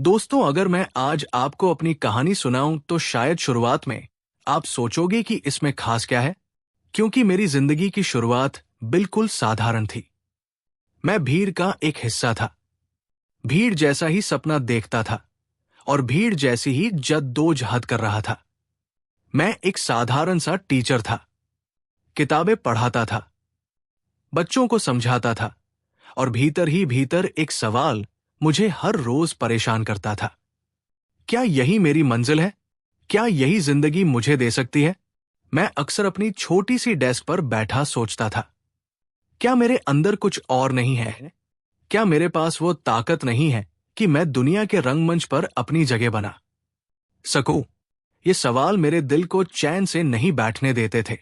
दोस्तों, अगर मैं आज आपको अपनी कहानी सुनाऊं तो शायद शुरुआत में आप सोचोगे कि इसमें खास क्या है, क्योंकि मेरी जिंदगी की शुरुआत बिल्कुल साधारण थी। मैं भीड़ का एक हिस्सा था। भीड़ जैसा ही सपना देखता था और भीड़ जैसी ही जद्दोजहद कर रहा था। मैं एक साधारण सा टीचर था। किताबें पढ़ाता था, बच्चों को समझाता था और भीतर ही भीतर एक सवाल मुझे हर रोज परेशान करता था। क्या यही मेरी मंजिल है? क्या यही जिंदगी मुझे दे सकती है? मैं अक्सर अपनी छोटी सी डेस्क पर बैठा सोचता था, क्या मेरे अंदर कुछ और नहीं है? क्या मेरे पास वो ताकत नहीं है कि मैं दुनिया के रंगमंच पर अपनी जगह बना सकूं? ये सवाल मेरे दिल को चैन से नहीं बैठने देते थे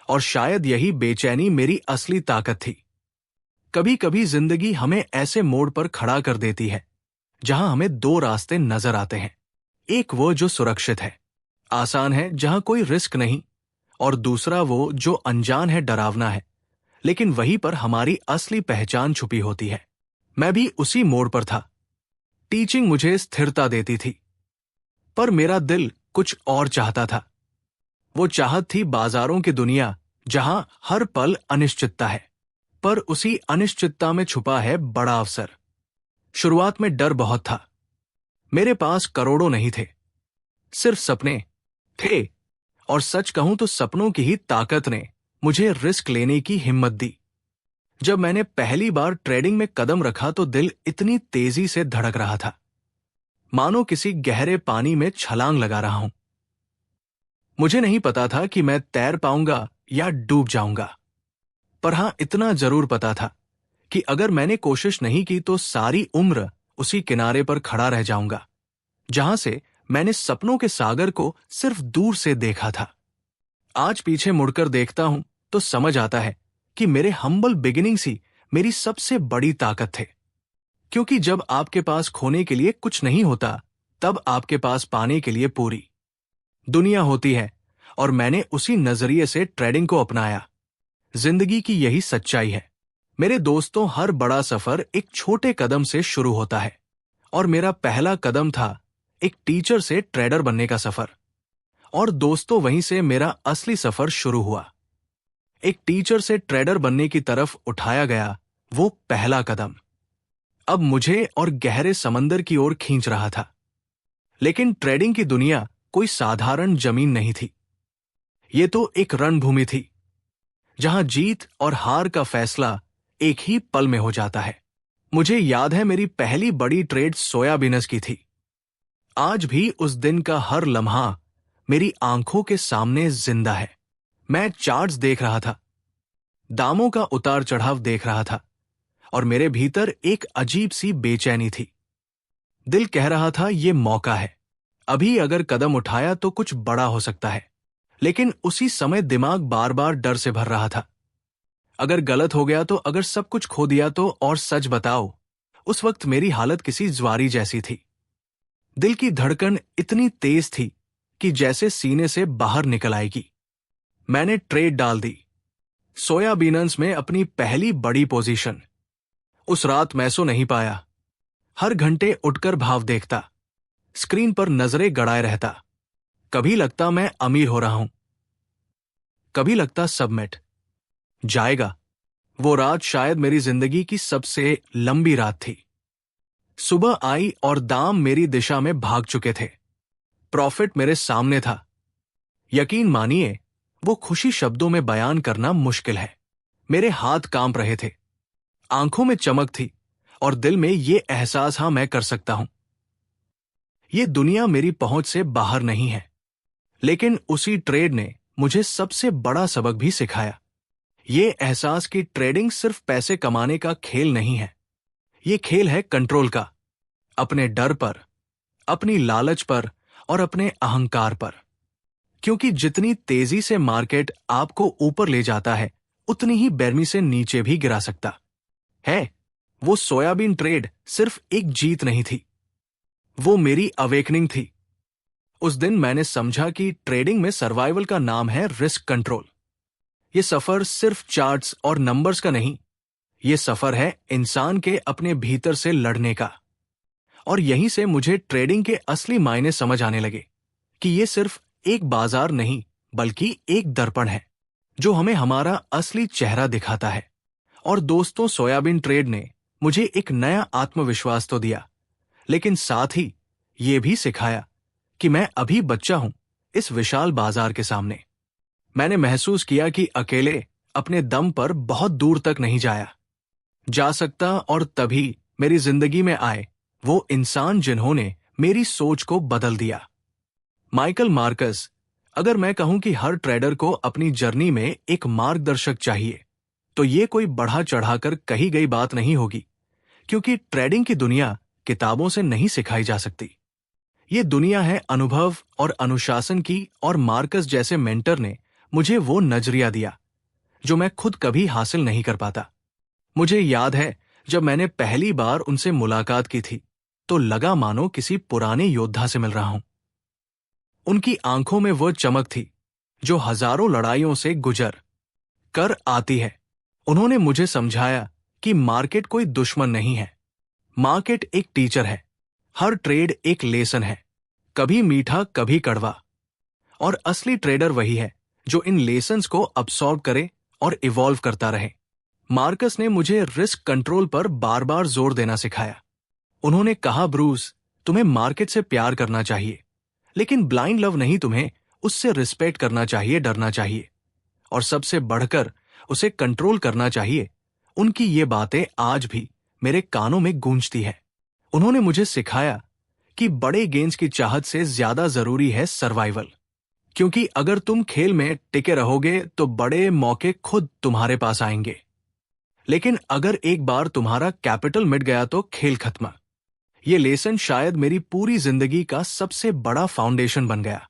और शायद यही बेचैनी मेरी असली ताकत थी। कभी कभी जिंदगी हमें ऐसे मोड़ पर खड़ा कर देती है जहां हमें दो रास्ते नजर आते हैं। एक वो जो सुरक्षित है, आसान है, जहां कोई रिस्क नहीं, और दूसरा वो जो अनजान है, डरावना है, लेकिन वहीं पर हमारी असली पहचान छुपी होती है। मैं भी उसी मोड़ पर था। टीचिंग मुझे स्थिरता देती थी, पर मेरा दिल कुछ और चाहता था। वो चाहत थी बाजारों की दुनिया जहां हर पल अनिश्चितता है, पर उसी अनिश्चितता में छुपा है बड़ा अवसर। शुरुआत में डर बहुत था। मेरे पास करोड़ों नहीं थे, सिर्फ सपने थे, और सच कहूं तो सपनों की ही ताकत ने मुझे रिस्क लेने की हिम्मत दी। जब मैंने पहली बार ट्रेडिंग में कदम रखा तो दिल इतनी तेजी से धड़क रहा था मानो किसी गहरे पानी में छलांग लगा रहा हूं। मुझे नहीं पता था कि मैं तैर पाऊंगा या डूब जाऊंगा, पर हां, इतना जरूर पता था कि अगर मैंने कोशिश नहीं की तो सारी उम्र उसी किनारे पर खड़ा रह जाऊंगा जहां से मैंने सपनों के सागर को सिर्फ दूर से देखा था। आज पीछे मुड़कर देखता हूं तो समझ आता है कि मेरे हम्बल बिगिनिंग्स ही मेरी सबसे बड़ी ताकत थे। क्योंकि जब आपके पास खोने के लिए कुछ नहीं होता, तब आपके पास पाने के लिए पूरी दुनिया होती है, और मैंने उसी नजरिए से ट्रेडिंग को अपनाया। जिंदगी की यही सच्चाई है मेरे दोस्तों। हर बड़ा सफर एक छोटे कदम से शुरू होता है, और मेरा पहला कदम था एक टीचर से ट्रेडर बनने का सफर। और दोस्तों, वहीं से मेरा असली सफर शुरू हुआ। एक टीचर से ट्रेडर बनने की तरफ उठाया गया वो पहला कदम अब मुझे और गहरे समंदर की ओर खींच रहा था। लेकिन ट्रेडिंग की दुनिया कोई साधारण जमीन नहीं थी। ये तो एक रणभूमि थी जहां जीत और हार का फैसला एक ही पल में हो जाता है। मुझे याद है, मेरी पहली बड़ी ट्रेड सोयाबीनस की थी। आज भी उस दिन का हर लम्हा मेरी आंखों के सामने जिंदा है। मैं चार्ट्स देख रहा था, दामों का उतार चढ़ाव देख रहा था, और मेरे भीतर एक अजीब सी बेचैनी थी। दिल कह रहा था, ये मौका है, अभी अगर कदम उठाया तो कुछ बड़ा हो सकता है। लेकिन उसी समय दिमाग बार बार डर से भर रहा था। अगर गलत हो गया तो, अगर सब कुछ खो दिया तो, और सच बताओ, उस वक्त मेरी हालत किसी ज्वारी जैसी थी। दिल की धड़कन इतनी तेज थी कि जैसे सीने से बाहर निकल आएगी। मैंने ट्रेड डाल दी, सोयाबीनस में अपनी पहली बड़ी पोजीशन। उस रात मैं सो नहीं पाया। हर घंटे उठकर भाव देखता, स्क्रीन पर नजरें गड़ाए रहता। कभी लगता मैं अमीर हो रहा हूं, कभी लगता सब मिट जाएगा। वो रात शायद मेरी जिंदगी की सबसे लंबी रात थी। सुबह आई और दाम मेरी दिशा में भाग चुके थे। प्रॉफिट मेरे सामने था। यकीन मानिए, वो खुशी शब्दों में बयान करना मुश्किल है। मेरे हाथ कांप रहे थे, आंखों में चमक थी, और दिल में ये एहसास, हाँ, मैं कर सकता हूं। ये दुनिया मेरी पहुंच से बाहर नहीं है। लेकिन उसी ट्रेड ने मुझे सबसे बड़ा सबक भी सिखाया। ये एहसास कि ट्रेडिंग सिर्फ पैसे कमाने का खेल नहीं है। ये खेल है कंट्रोल का, अपने डर पर, अपनी लालच पर, और अपने अहंकार पर। क्योंकि जितनी तेजी से मार्केट आपको ऊपर ले जाता है, उतनी ही बेरमी से नीचे भी गिरा सकता है। वो सोयाबीन ट्रेड सिर्फ एक जीत नहीं थी, वो मेरी अवेकनिंग थी। उस दिन मैंने समझा कि ट्रेडिंग में सर्वाइवल का नाम है रिस्क कंट्रोल। ये सफर सिर्फ चार्ट्स और नंबर्स का नहीं, ये सफर है इंसान के अपने भीतर से लड़ने का। और यहीं से मुझे ट्रेडिंग के असली मायने समझ आने लगे कि ये सिर्फ एक बाजार नहीं बल्कि एक दर्पण है जो हमें हमारा असली चेहरा दिखाता है। और दोस्तों, सोयाबीन ट्रेड ने मुझे एक नया आत्मविश्वास तो दिया, लेकिन साथ ही ये भी सिखाया कि मैं अभी बच्चा हूं इस विशाल बाजार के सामने। मैंने महसूस किया कि अकेले अपने दम पर बहुत दूर तक नहीं जा सकता, और तभी मेरी जिंदगी में आए वो इंसान जिन्होंने मेरी सोच को बदल दिया। Michael Marcus. अगर मैं कहूं कि हर ट्रेडर को अपनी जर्नी में एक मार्गदर्शक चाहिए, तो ये कोई बढ़ा चढ़ाकर कही गई बात नहीं होगी, क्योंकि ट्रेडिंग की दुनिया किताबों से नहीं सिखाई जा सकती। ये दुनिया है अनुभव और अनुशासन की, और मार्कस जैसे मेंटर ने मुझे वो नजरिया दिया जो मैं खुद कभी हासिल नहीं कर पाता। मुझे याद है जब मैंने पहली बार उनसे मुलाकात की थी तो लगा मानो किसी पुराने योद्धा से मिल रहा हूं। उनकी आंखों में वो चमक थी जो हजारों लड़ाइयों से गुजर कर आती है। उन्होंने मुझे समझाया कि मार्केट कोई दुश्मन नहीं है, मार्केट एक टीचर है। हर ट्रेड एक लेसन है, कभी मीठा कभी कड़वा, और असली ट्रेडर वही है जो इन लेसन्स को अब्सॉर्ब करे और इवॉल्व करता रहे। मार्कस ने मुझे रिस्क कंट्रोल पर बार बार जोर देना सिखाया। उन्होंने कहा, ब्रूस, तुम्हें मार्केट से प्यार करना चाहिए, लेकिन ब्लाइंड लव नहीं, तुम्हें उससे रिस्पेक्ट करना चाहिए, डरना चाहिए, और सबसे बढ़कर उसे कंट्रोल करना चाहिए। उनकी ये बातें आज भी मेरे कानों में गूंजती है। उन्होंने मुझे सिखाया कि बड़े गेंस की चाहत से ज्यादा जरूरी है सर्वाइवल, क्योंकि अगर तुम खेल में टिके रहोगे तो बड़े मौके खुद तुम्हारे पास आएंगे, लेकिन अगर एक बार तुम्हारा कैपिटल मिट गया तो खेल खत्म। ये लेसन शायद मेरी पूरी जिंदगी का सबसे बड़ा फाउंडेशन बन गया।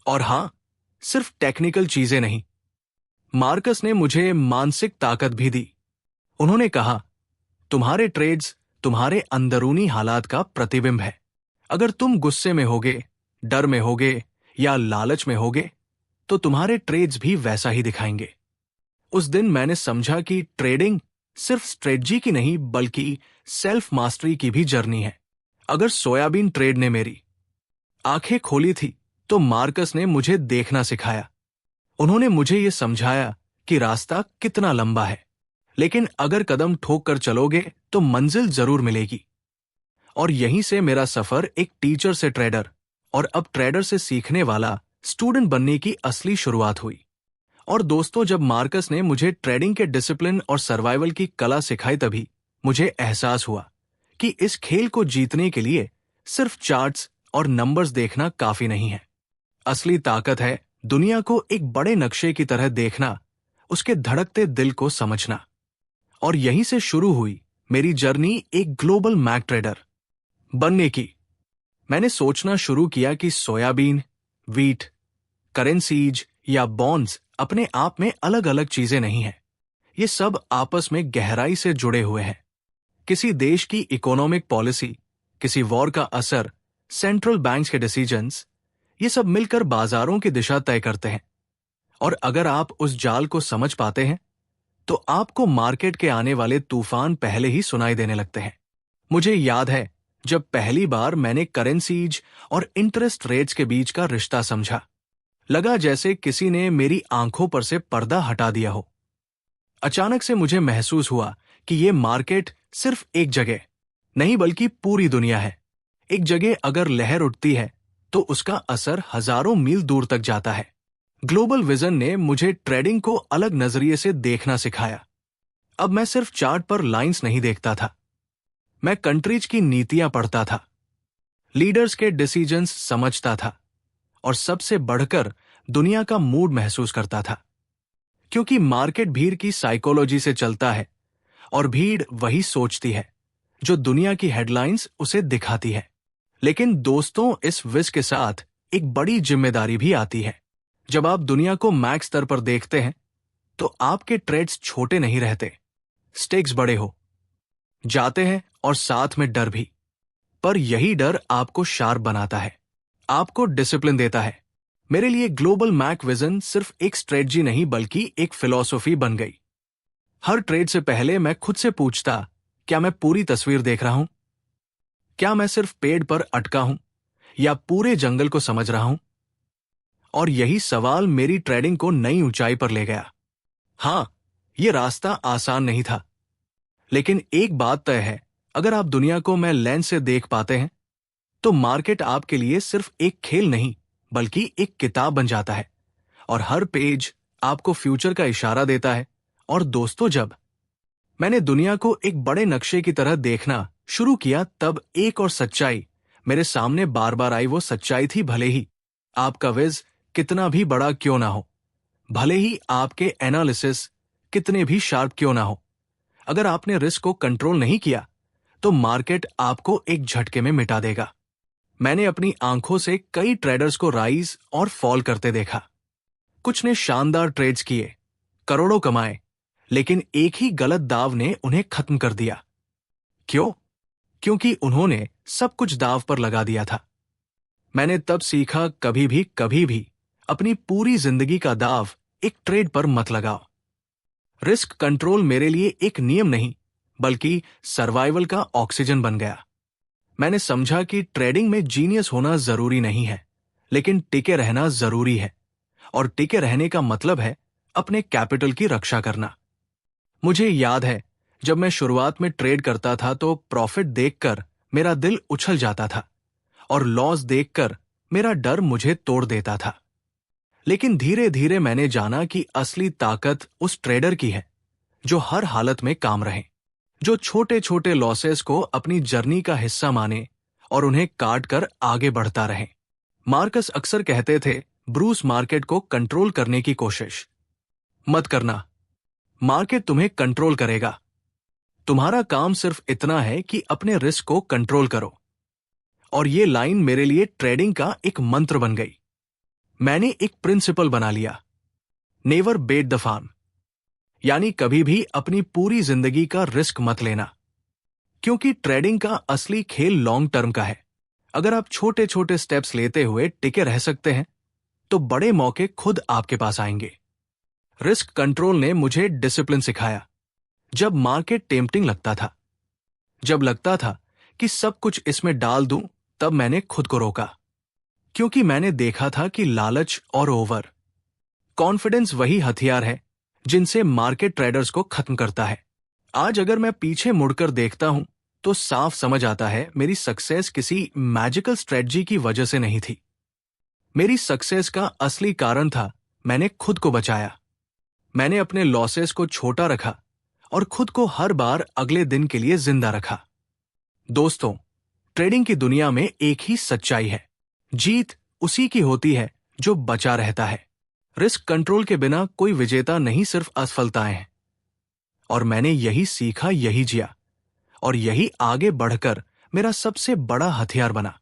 और हां, सिर्फ टेक्निकल चीजें नहीं, मार्कस ने मुझे मानसिक ताकत भी दी। उन्होंने कहा, तुम्हारे ट्रेड्स तुम्हारे अंदरूनी हालात का प्रतिबिंब है। अगर तुम गुस्से में होगे, डर में होगे या लालच में होगे, तो तुम्हारे ट्रेड्स भी वैसा ही दिखाएंगे। उस दिन मैंने समझा कि ट्रेडिंग सिर्फ स्ट्रेटजी की नहीं बल्कि सेल्फ मास्टरी की भी जर्नी है। अगर सोयाबीन ट्रेड ने मेरी आंखें खोली थी, तो मार्कस ने मुझे देखना सिखाया। उन्होंने मुझे ये समझाया कि रास्ता कितना लंबा है, लेकिन अगर कदम ठोक कर चलोगे तो मंजिल जरूर मिलेगी। और यहीं से मेरा सफर एक टीचर से ट्रेडर और अब ट्रेडर से सीखने वाला स्टूडेंट बनने की असली शुरुआत हुई। और दोस्तों, जब मार्कस ने मुझे ट्रेडिंग के डिसिप्लिन और सर्वाइवल की कला सिखाई, तभी मुझे एहसास हुआ कि इस खेल को जीतने के लिए सिर्फ चार्ट्स और नंबर्स देखना काफी नहीं है। असली ताकत है दुनिया को एक बड़े नक्शे की तरह देखना, उसके धड़कते दिल को समझना। और यहीं से शुरू हुई मेरी जर्नी एक ग्लोबल मैक ट्रेडर बनने की। मैंने सोचना शुरू किया कि सोयाबीन, वीट, करेंसीज या बॉन्ड्स अपने आप में अलग अलग चीजें नहीं हैं। ये सब आपस में गहराई से जुड़े हुए हैं। किसी देश की इकोनॉमिक पॉलिसी, किसी वॉर का असर, सेंट्रल बैंक्स के डिसीजंस, ये सब मिलकर बाजारों की दिशा तय करते हैं। और अगर आप उस जाल को समझ पाते हैं, तो आपको मार्केट के आने वाले तूफान पहले ही सुनाई देने लगते हैं। मुझे याद है जब पहली बार मैंने करेंसीज और इंटरेस्ट रेट्स के बीच का रिश्ता समझा, लगा जैसे किसी ने मेरी आंखों पर से पर्दा हटा दिया हो। अचानक से मुझे महसूस हुआ कि ये मार्केट सिर्फ एक जगह नहीं बल्कि पूरी दुनिया है। एक जगह अगर लहर उठती है तो उसका असर हजारों मील दूर तक जाता है। ग्लोबल विजन ने मुझे ट्रेडिंग को अलग नजरिए से देखना सिखाया। अब मैं सिर्फ चार्ट पर लाइंस नहीं देखता था, मैं कंट्रीज की नीतियां पढ़ता था, लीडर्स के डिसीजंस समझता था, और सबसे बढ़कर दुनिया का मूड महसूस करता था। क्योंकि मार्केट भीड़ की साइकोलॉजी से चलता है, और भीड़ वही सोचती है जो दुनिया की हेडलाइंस उसे दिखाती है। लेकिन दोस्तों, इस विज के साथ एक बड़ी जिम्मेदारी भी आती है। जब आप दुनिया को मैक्स स्तर पर देखते हैं, तो आपके ट्रेड्स छोटे नहीं रहते, स्टेक्स बड़े हो जाते हैं, और साथ में डर भी। पर यही डर आपको शार्प बनाता है, आपको डिसिप्लिन देता है। मेरे लिए ग्लोबल मैक विजन सिर्फ एक स्ट्रेटजी नहीं बल्कि एक फिलॉसफी बन गई। हर ट्रेड से पहले मैं खुद से पूछता, क्या मैं पूरी तस्वीर देख रहा हूं? क्या मैं सिर्फ पेड़ पर अटका हूं या पूरे जंगल को समझ रहा हूं? और यही सवाल मेरी ट्रेडिंग को नई ऊंचाई पर ले गया। हां, यह रास्ता आसान नहीं था, लेकिन एक बात तय है, अगर आप दुनिया को मैं लेंस से देख पाते हैं तो मार्केट आपके लिए सिर्फ एक खेल नहीं बल्कि एक किताब बन जाता है, और हर पेज आपको फ्यूचर का इशारा देता है। और दोस्तों, जब मैंने दुनिया को एक बड़े नक्शे की तरह देखना शुरू किया, तब एक और सच्चाई मेरे सामने बार बार आई। वो सच्चाई थी, भले ही आपका विज कितना भी बड़ा क्यों ना हो, भले ही आपके एनालिसिस कितने भी शार्प क्यों ना हो, अगर आपने रिस्क को कंट्रोल नहीं किया तो मार्केट आपको एक झटके में मिटा देगा। मैंने अपनी आंखों से कई ट्रेडर्स को राइज और फॉल करते देखा। कुछ ने शानदार ट्रेड्स किए, करोड़ों कमाए, लेकिन एक ही गलत दाव ने उन्हें खत्म कर दिया। क्यों? क्योंकि उन्होंने सब कुछ दाव पर लगा दिया था। मैंने तब सीखा, कभी भी अपनी पूरी जिंदगी का दाव एक ट्रेड पर मत लगाओ। रिस्क कंट्रोल मेरे लिए एक नियम नहीं बल्कि सर्वाइवल का ऑक्सीजन बन गया। मैंने समझा कि ट्रेडिंग में जीनियस होना जरूरी नहीं है, लेकिन टिके रहना जरूरी है, और टिके रहने का मतलब है अपने कैपिटल की रक्षा करना। मुझे याद है, जब मैं शुरुआत में ट्रेड करता था तो प्रॉफिट देखकर मेरा दिल उछल जाता था और लॉस देखकर मेरा डर मुझे तोड़ देता था। लेकिन धीरे धीरे मैंने जाना कि असली ताकत उस ट्रेडर की है जो हर हालत में काम रहे, जो छोटे छोटे लॉसेस को अपनी जर्नी का हिस्सा माने और उन्हें काट कर आगे बढ़ता रहे। मार्कस अक्सर कहते थे, ब्रूस, मार्केट को कंट्रोल करने की कोशिश मत करना, मार्केट तुम्हें कंट्रोल करेगा। तुम्हारा काम सिर्फ इतना है कि अपने रिस्क को कंट्रोल करो। और ये लाइन मेरे लिए ट्रेडिंग का एक मंत्र बन गई। मैंने एक प्रिंसिपल बना लिया, नेवर बेट द फार्म, यानी कभी भी अपनी पूरी जिंदगी का रिस्क मत लेना, क्योंकि ट्रेडिंग का असली खेल लॉन्ग टर्म का है। अगर आप छोटे छोटे स्टेप्स लेते हुए टिके रह सकते हैं तो बड़े मौके खुद आपके पास आएंगे। रिस्क कंट्रोल ने मुझे डिसिप्लिन सिखाया। जब मार्केट टेम्पटिंग लगता था, जब लगता था कि सब कुछ इसमें डाल दूं, तब मैंने खुद को रोका, क्योंकि मैंने देखा था कि लालच और ओवर कॉन्फिडेंस वही हथियार है जिनसे मार्केट ट्रेडर्स को खत्म करता है। आज अगर मैं पीछे मुड़कर देखता हूं तो साफ समझ आता है, मेरी सक्सेस किसी मैजिकल स्ट्रेटजी की वजह से नहीं थी। मेरी सक्सेस का असली कारण था, मैंने खुद को बचाया। मैंने अपने लॉसेस को छोटा रखा और खुद को हर बार अगले दिन के लिए जिंदा रखा। दोस्तों, ट्रेडिंग की दुनिया में एक ही सच्चाई है, जीत उसी की होती है जो बचा रहता है। रिस्क कंट्रोल के बिना कोई विजेता नहीं, सिर्फ असफलताएं हैं। और मैंने यही सीखा, यही जिया, और यही आगे बढ़कर मेरा सबसे बड़ा हथियार बना।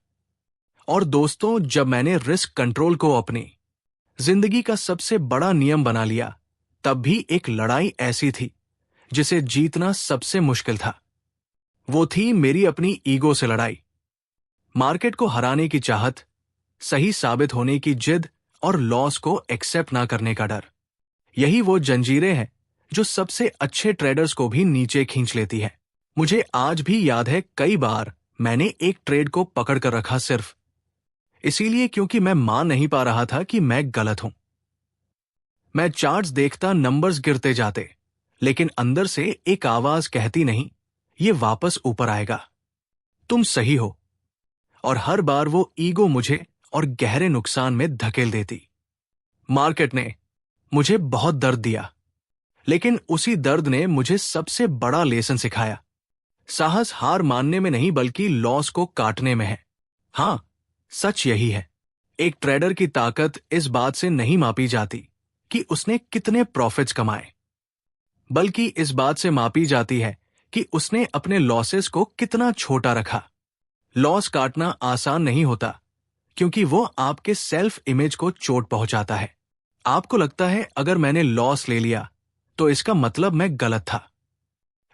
और दोस्तों, जब मैंने रिस्क कंट्रोल को अपनी जिंदगी का सबसे बड़ा नियम बना लिया, तब भी एक लड़ाई ऐसी थी जिसे जीतना सबसे मुश्किल था। वो थी मेरी अपनी ईगो से लड़ाई, मार्केट को हराने की चाहत, सही साबित होने की जिद और लॉस को एक्सेप्ट ना करने का डर। यही वो जंजीरें हैं जो सबसे अच्छे ट्रेडर्स को भी नीचे खींच लेती है। मुझे आज भी याद है, कई बार मैंने एक ट्रेड को पकड़ कर रखा सिर्फ इसीलिए क्योंकि मैं मान नहीं पा रहा था कि मैं गलत हूं। मैं चार्ट्स देखता, नंबर्स गिरते जाते, लेकिन अंदर से एक आवाज कहती नहीं, ये वापस ऊपर आएगा, तुम सही हो। और हर बार वो ईगो मुझे और गहरे नुकसान में धकेल देती। मार्केट ने मुझे बहुत दर्द दिया, लेकिन उसी दर्द ने मुझे सबसे बड़ा लेसन सिखाया। साहस हार मानने में नहीं बल्कि लॉस को काटने में है। हां, सच यही है, एक ट्रेडर की ताकत इस बात से नहीं मापी जाती कि उसने कितने प्रॉफिट्स कमाए, बल्कि इस बात से मापी जाती है कि उसने अपने लॉसेस को कितना छोटा रखा। लॉस काटना आसान नहीं होता, क्योंकि वो आपके सेल्फ इमेज को चोट पहुंचाता है। आपको लगता है, अगर मैंने लॉस ले लिया तो इसका मतलब मैं गलत था।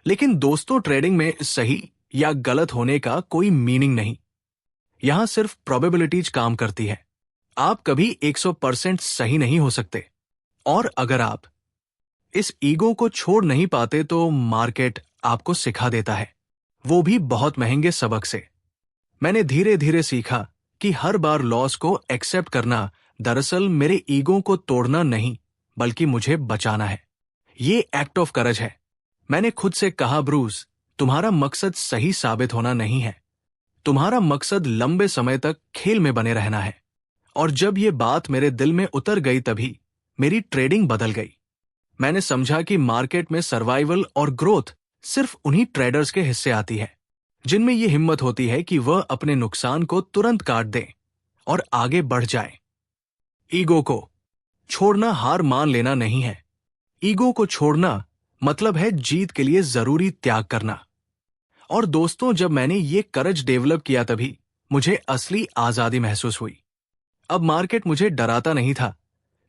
लेकिन दोस्तों, ट्रेडिंग में सही या गलत होने का कोई मीनिंग नहीं। यहां सिर्फ प्रोबेबिलिटीज काम करती है। आप कभी 100% सही नहीं हो सकते, और अगर आप इस ईगो को छोड़ नहीं पाते तो मार्केट आपको सिखा देता है, वो भी बहुत महंगे सबक से। मैंने धीरे धीरे सीखा कि हर बार लॉस को एक्सेप्ट करना दरअसल मेरे ईगो को तोड़ना नहीं, बल्कि मुझे बचाना है। ये एक्ट ऑफ करज है। मैंने खुद से कहा, ब्रूस, तुम्हारा मकसद सही साबित होना नहीं है। तुम्हारा मकसद लंबे समय तक खेल में बने रहना है। और जब ये बात मेरे दिल में उतर गई तभी मेरी ट्रेडिंग बदल गई। मैंने समझा कि मार्केट में सर्वाइवल और ग्रोथ सिर्फ उन्हीं ट्रेडर्स के हिस्से आती है जिनमें ये हिम्मत होती है कि वह अपने नुकसान को तुरंत काट दें और आगे बढ़ जाएं। ईगो को छोड़ना हार मान लेना नहीं है। ईगो को छोड़ना मतलब है जीत के लिए जरूरी त्याग करना। और दोस्तों, जब मैंने ये करज डेवलप किया तभी मुझे असली आजादी महसूस हुई। अब मार्केट मुझे डराता नहीं था,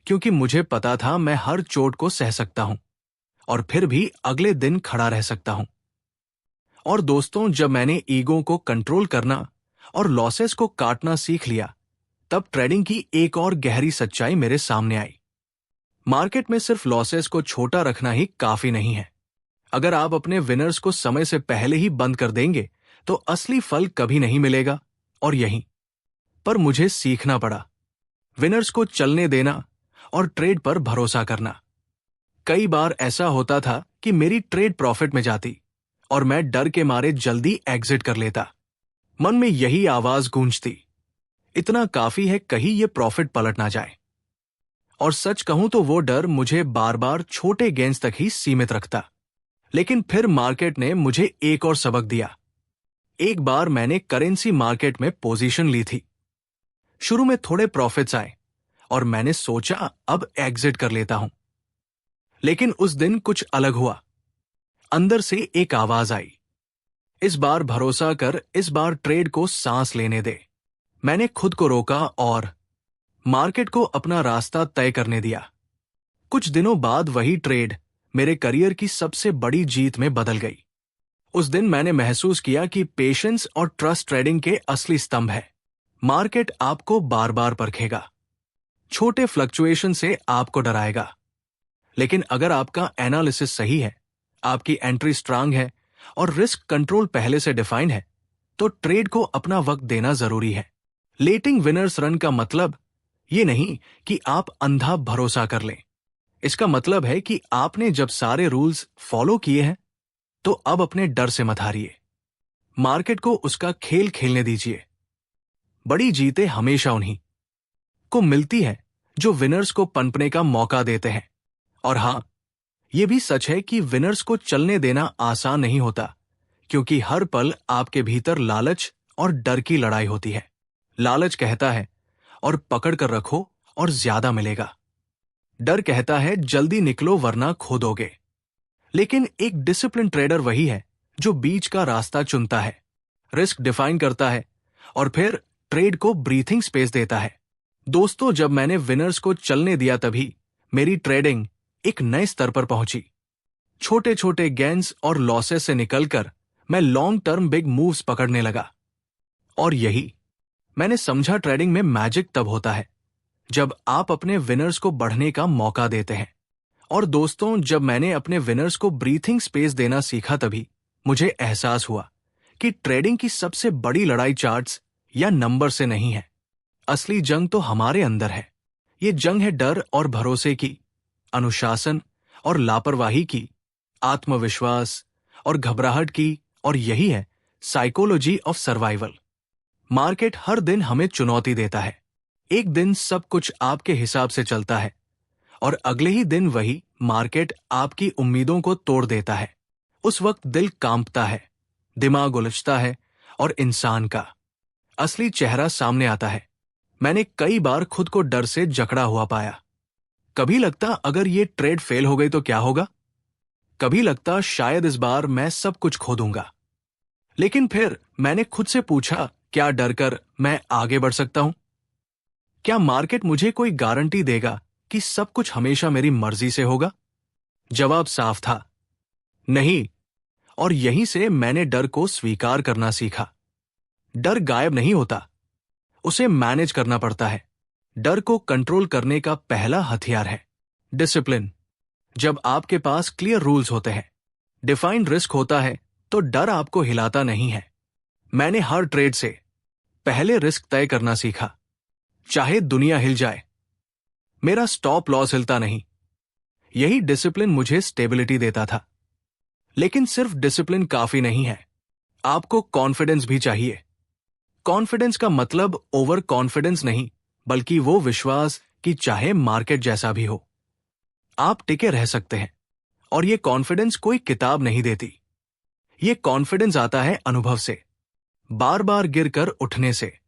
क्योंकि मुझे पता था मैं हर चोट को सह सकता हूं और फिर भी अगले दिन खड़ा रह सकता हूं। और दोस्तों, जब मैंने ईगो को कंट्रोल करना और लॉसेस को काटना सीख लिया, तब ट्रेडिंग की एक और गहरी सच्चाई मेरे सामने आई। मार्केट में सिर्फ लॉसेस को छोटा रखना ही काफी नहीं है। अगर आप अपने विनर्स को समय से पहले ही बंद कर देंगे तो असली फल कभी नहीं मिलेगा। और यहीं पर मुझे सीखना पड़ा विनर्स को चलने देना और ट्रेड पर भरोसा करना। कई बार ऐसा होता था कि मेरी ट्रेड प्रॉफिट में जाती और मैं डर के मारे जल्दी एग्जिट कर लेता। मन में यही आवाज गूंजती, इतना काफी है, कहीं ये प्रॉफिट पलट ना जाए। और सच कहूं तो वो डर मुझे बार बार छोटे गेंस तक ही सीमित रखता। लेकिन फिर मार्केट ने मुझे एक और सबक दिया। एक बार मैंने करेंसी मार्केट में पोजीशन ली थी। शुरू में थोड़े प्रॉफिट्स आए और मैंने सोचा अब एग्जिट कर लेता हूं। लेकिन उस दिन कुछ अलग हुआ। अंदर से एक आवाज आई, इस बार भरोसा कर, इस बार ट्रेड को सांस लेने दे। मैंने खुद को रोका और मार्केट को अपना रास्ता तय करने दिया। कुछ दिनों बाद वही ट्रेड मेरे करियर की सबसे बड़ी जीत में बदल गई। उस दिन मैंने महसूस किया कि पेशेंस और ट्रस्ट ट्रेडिंग के असली स्तंभ है। मार्केट आपको बार बार परखेगा, छोटे फ्लक्चुएशन से आपको डराएगा, लेकिन अगर आपका एनालिसिस सही है, आपकी एंट्री स्ट्रांग है और रिस्क कंट्रोल पहले से डिफाइंड है, तो ट्रेड को अपना वक्त देना जरूरी है। लेटिंग विनर्स रन का मतलब ये नहीं कि आप अंधा भरोसा कर लें। इसका मतलब है कि आपने जब सारे रूल्स फॉलो किए हैं तो अब अपने डर से मत हारिए। मार्केट को उसका खेल खेलने दीजिए। बड़ी जीतें हमेशा उन्हीं को मिलती है जो विनर्स को पनपने का मौका देते हैं। और हां, यह भी सच है कि विनर्स को चलने देना आसान नहीं होता, क्योंकि हर पल आपके भीतर लालच और डर की लड़ाई होती है। लालच कहता है और पकड़ कर रखो और ज्यादा मिलेगा। डर कहता है जल्दी निकलो वरना खो दोगे। लेकिन एक डिसिप्लिन ट्रेडर वही है जो बीच का रास्ता चुनता है, रिस्क डिफाइन करता है और फिर ट्रेड को ब्रीथिंग स्पेस देता है। दोस्तों, जब मैंने विनर्स को चलने दिया तभी मेरी ट्रेडिंग एक नए स्तर पर पहुंची। छोटे छोटे गेन्स और लॉसेस से निकलकर मैं लॉन्ग टर्म बिग मूव्स पकड़ने लगा। और यही मैंने समझा, ट्रेडिंग में मैजिक तब होता है जब आप अपने विनर्स को बढ़ने का मौका देते हैं। और दोस्तों, जब मैंने अपने विनर्स को ब्रीथिंग स्पेस देना सीखा तभी मुझे एहसास हुआ कि ट्रेडिंग की सबसे बड़ी लड़ाई चार्ट्स या नंबर से नहीं है। असली जंग तो हमारे अंदर है। ये जंग है डर और भरोसे की, अनुशासन और लापरवाही की, आत्मविश्वास और घबराहट की, और यही है साइकोलॉजी ऑफ सर्वाइवल। मार्केट हर दिन हमें चुनौती देता है। एक दिन सब कुछ आपके हिसाब से चलता है और अगले ही दिन वही मार्केट आपकी उम्मीदों को तोड़ देता है। उस वक्त दिल कांपता है, दिमाग उलझता है और इंसान का असली चेहरा सामने आता है। मैंने कई बार खुद को डर से जकड़ा हुआ पाया। कभी लगता अगर ये ट्रेड फेल हो गई तो क्या होगा, कभी लगता शायद इस बार मैं सब कुछ खो दूंगा। लेकिन फिर मैंने खुद से पूछा, क्या डर कर मैं आगे बढ़ सकता हूं? क्या मार्केट मुझे कोई गारंटी देगा कि सब कुछ हमेशा मेरी मर्जी से होगा? जवाब साफ था, नहीं। और यहीं से मैंने डर को स्वीकार करना सीखा। डर गायब नहीं होता, उसे मैनेज करना पड़ता है। डर को कंट्रोल करने का पहला हथियार है डिसिप्लिन। जब आपके पास क्लियर रूल्स होते हैं, डिफाइंड रिस्क होता है, तो डर आपको हिलाता नहीं है। मैंने हर ट्रेड से पहले रिस्क तय करना सीखा, चाहे दुनिया हिल जाए। मेरा स्टॉप लॉस हिलता नहीं। यही डिसिप्लिन मुझे स्टेबिलिटी देता था। लेकिन सिर्फ डिसिप्लिन काफी नहीं है, आपको कॉन्फिडेंस भी चाहिए। कॉन्फिडेंस का मतलब ओवर कॉन्फिडेंस नहीं, बल्कि वो विश्वास कि चाहे मार्केट जैसा भी हो, आप टिके रह सकते हैं। और ये कॉन्फिडेंस कोई किताब नहीं देती। ये कॉन्फिडेंस आता है अनुभव से, बार बार गिरकर उठने से।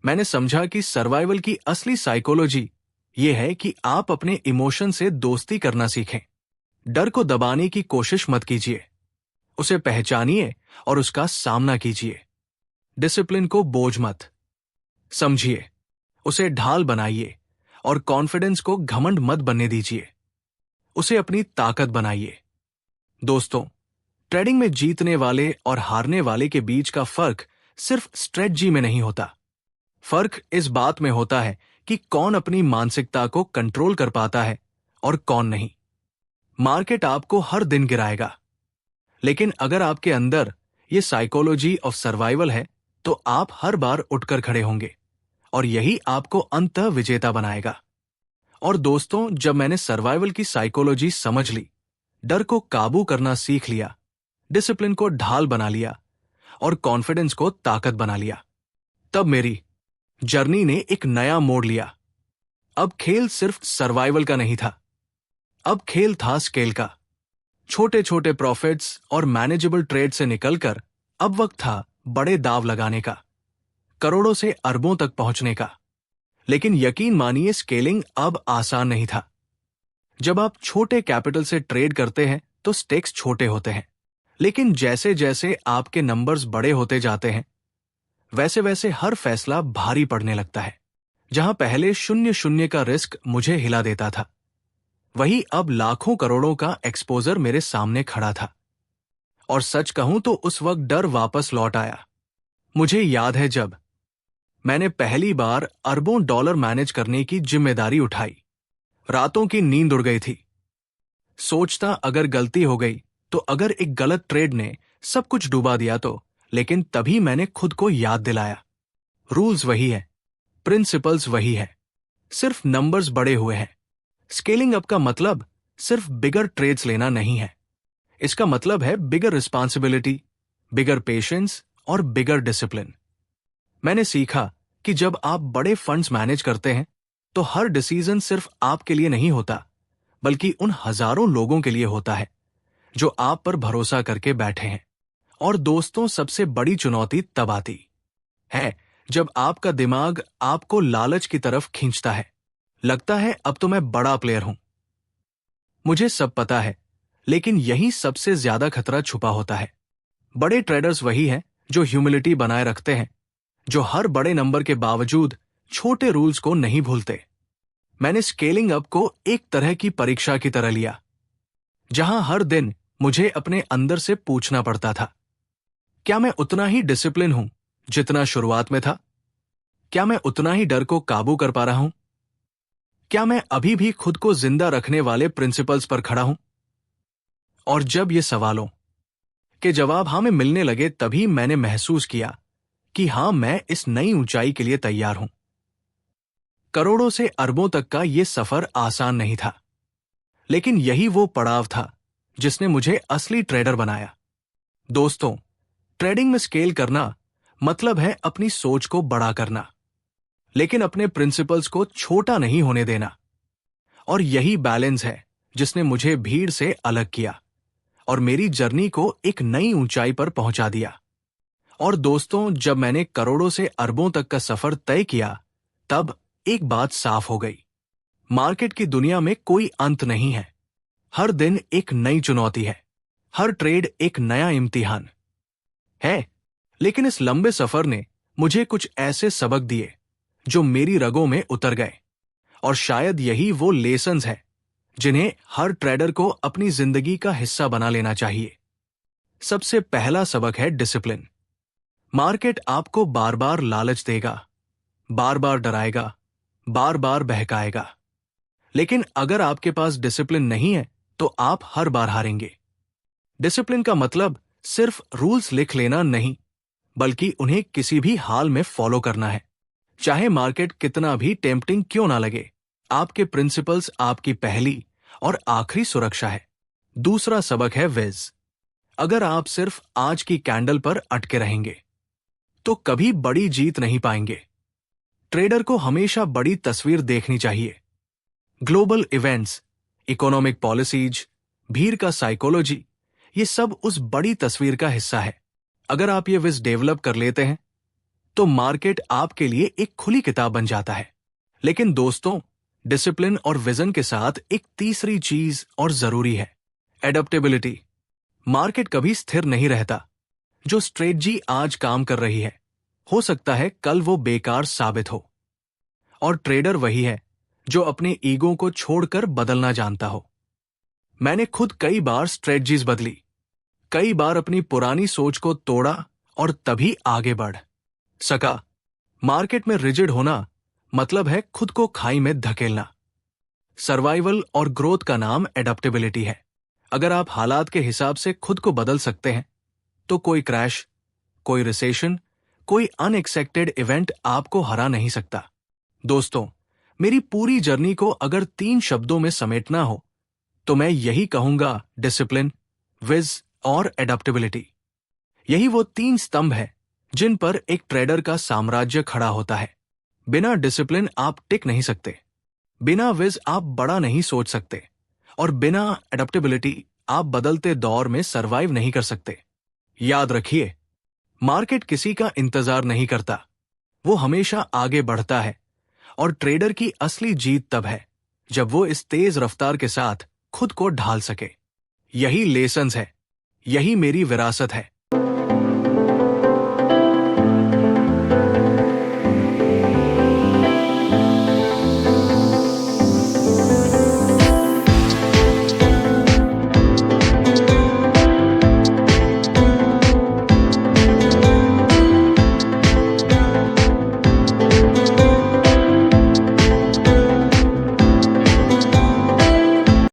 मैंने समझा कि सर्वाइवल की असली साइकोलॉजी ये है कि आप अपने इमोशन से दोस्ती करना सीखें। डर को दबाने की कोशिश मत कीजिए, उसे पहचानिए और उसका सामना कीजिए। डिसिप्लिन को बोझ मत समझिए, उसे ढाल बनाइए। और कॉन्फिडेंस को घमंड मत बनने दीजिए, उसे अपनी ताकत बनाइए। दोस्तों, ट्रेडिंग में जीतने वाले और हारने वाले के बीच का फर्क सिर्फ स्ट्रेटजी में नहीं होता। फर्क इस बात में होता है कि कौन अपनी मानसिकता को कंट्रोल कर पाता है और कौन नहीं। मार्केट आपको हर दिन गिराएगा, लेकिन अगर आपके अंदर ये साइकोलॉजी ऑफ सर्वाइवल है तो आप हर बार उठकर खड़े होंगे, और यही आपको अंततः विजेता बनाएगा। और दोस्तों, जब मैंने सर्वाइवल की साइकोलॉजी समझ ली, डर को काबू करना सीख लिया, डिसिप्लिन को ढाल बना लिया और कॉन्फिडेंस को ताकत बना लिया, तब मेरी जर्नी ने एक नया मोड़ लिया। अब खेल सिर्फ सर्वाइवल का नहीं था, अब खेल था स्केल का। छोटे छोटे प्रॉफिट्स और मैनेजेबल ट्रेड से निकलकर अब वक्त था बड़े दाव लगाने का, करोड़ों से अरबों तक पहुंचने का। लेकिन यकीन मानिए, स्केलिंग अब आसान नहीं था। जब आप छोटे कैपिटल से ट्रेड करते हैं तो स्टेक्स छोटे होते हैं, लेकिन जैसे जैसे आपके नंबर्स बड़े होते जाते हैं, वैसे वैसे हर फैसला भारी पड़ने लगता है। जहां पहले 0-0 का रिस्क मुझे हिला देता था, वही अब लाखों करोड़ों का एक्सपोजर मेरे सामने खड़ा था। और सच कहूं तो उस वक्त डर वापस लौट आया। मुझे याद है जब मैंने पहली बार अरबों डॉलर मैनेज करने की जिम्मेदारी उठाई, रातों की नींद उड़ गई थी। सोचता अगर गलती हो गई तो, अगर एक गलत ट्रेड ने सब कुछ डुबा दिया तो। लेकिन तभी मैंने खुद को याद दिलाया, रूल्स वही है, प्रिंसिपल्स वही है, सिर्फ नंबर्स बड़े हुए हैं। स्केलिंग अप का मतलब सिर्फ बिगर ट्रेड्स लेना नहीं है, इसका मतलब है बिगर रिस्पॉन्सिबिलिटी, बिगर पेशेंस और बिगर डिसिप्लिन। मैंने सीखा कि जब आप बड़े फंड्स मैनेज करते हैं तो हर डिसीजन सिर्फ आपके लिए नहीं होता, बल्कि उन हजारों लोगों के लिए होता है जो आप पर भरोसा करके बैठे हैं। और दोस्तों, सबसे बड़ी चुनौती तब आती है जब आपका दिमाग आपको लालच की तरफ खींचता है। लगता है अब तो मैं बड़ा प्लेयर हूं, मुझे सब पता है। लेकिन यही सबसे ज्यादा खतरा छुपा होता है। बड़े ट्रेडर्स वही हैं जो ह्यूमिलिटी बनाए रखते हैं, जो हर बड़े नंबर के बावजूद छोटे रूल्स को नहीं भूलते। मैंने स्केलिंग अप को एक तरह की परीक्षा की तरह लिया, जहां हर दिन मुझे अपने अंदर से पूछना पड़ता था, क्या मैं उतना ही डिसिप्लिन हूं जितना शुरुआत में था? क्या मैं उतना ही डर को काबू कर पा रहा हूं? क्या मैं अभी भी खुद को जिंदा रखने वाले प्रिंसिपल्स पर खड़ा हूं? और जब ये सवालों के जवाब हमें मिलने लगे, तभी मैंने महसूस किया कि हां, मैं इस नई ऊंचाई के लिए तैयार हूं। करोड़ों से अरबों तक का ये सफर आसान नहीं था, लेकिन यही वो पड़ाव था जिसने मुझे असली ट्रेडर बनाया। दोस्तों, ट्रेडिंग में स्केल करना मतलब है अपनी सोच को बड़ा करना, लेकिन अपने प्रिंसिपल्स को छोटा नहीं होने देना। और यही बैलेंस है जिसने मुझे भीड़ से अलग किया और मेरी जर्नी को एक नई ऊंचाई पर पहुंचा दिया। और दोस्तों, जब मैंने करोड़ों से अरबों तक का सफर तय किया, तब एक बात साफ हो गई, मार्केट की दुनिया में कोई अंत नहीं है। हर दिन एक नई चुनौती है, हर ट्रेड एक नया इम्तिहान है। लेकिन इस लंबे सफर ने मुझे कुछ ऐसे सबक दिए जो मेरी रगों में उतर गए, और शायद यही वो लेसन्स हैं जिन्हें हर ट्रेडर को अपनी जिंदगी का हिस्सा बना लेना चाहिए। सबसे पहला सबक है डिसिप्लिन। मार्केट आपको बार बार लालच देगा, बार बार डराएगा, बार बार बहकाएगा, लेकिन अगर आपके पास डिसिप्लिन नहीं है तो आप हर बार हारेंगे। डिसिप्लिन का मतलब सिर्फ रूल्स लिख लेना नहीं, बल्कि उन्हें किसी भी हाल में फॉलो करना है, चाहे मार्केट कितना भी टेम्पटिंग क्यों ना लगे। आपके प्रिंसिपल्स आपकी पहली और आखिरी सुरक्षा है। दूसरा सबक है विज। अगर आप सिर्फ आज की कैंडल पर अटके रहेंगे तो कभी बड़ी जीत नहीं पाएंगे। ट्रेडर को हमेशा बड़ी तस्वीर देखनी चाहिए। ग्लोबल इवेंट्स, इकोनॉमिक पॉलिसीज, भीड़ का साइकोलॉजी, ये सब उस बड़ी तस्वीर का हिस्सा है। अगर आप ये विज डेवलप कर लेते हैं तो मार्केट आपके लिए एक खुली किताब बन जाता है। लेकिन दोस्तों, डिसिप्लिन और विजन के साथ एक तीसरी चीज और जरूरी है, एडप्टेबिलिटी। मार्केट कभी स्थिर नहीं रहता। जो स्ट्रेटजी आज काम कर रही है, हो सकता है कल वो बेकार साबित हो। और ट्रेडर वही है जो अपने ईगो को छोड़कर बदलना जानता हो। मैंने खुद कई बार स्ट्रेटजीज बदली, कई बार अपनी पुरानी सोच को तोड़ा और तभी आगे बढ़ सका। मार्केट में रिजिड होना मतलब है खुद को खाई में धकेलना। सर्वाइवल और ग्रोथ का नाम एडप्टेबिलिटी है। अगर आप हालात के हिसाब से खुद को बदल सकते हैं तो कोई क्रैश, कोई रिसेशन, कोई अनएक्सपेक्टेड इवेंट आपको हरा नहीं सकता। दोस्तों, मेरी पूरी जर्नी को अगर 3 शब्दों में समेटना हो तो मैं यही कहूंगा, डिसिप्लिन, विज और एडप्टेबिलिटी। यही वो 3 स्तंभ है जिन पर एक ट्रेडर का साम्राज्य खड़ा होता है। बिना डिसिप्लिन आप टिक नहीं सकते, बिना विज आप बड़ा नहीं सोच सकते, और बिना एडप्टेबिलिटी आप बदलते दौर में सरवाइव नहीं कर सकते। याद रखिए, मार्केट किसी का इंतजार नहीं करता, वो हमेशा आगे बढ़ता है। और ट्रेडर की असली जीत तब है जब वो इस तेज रफ्तार के साथ खुद को ढाल सके। यही लेसन्स है, यही मेरी विरासत है,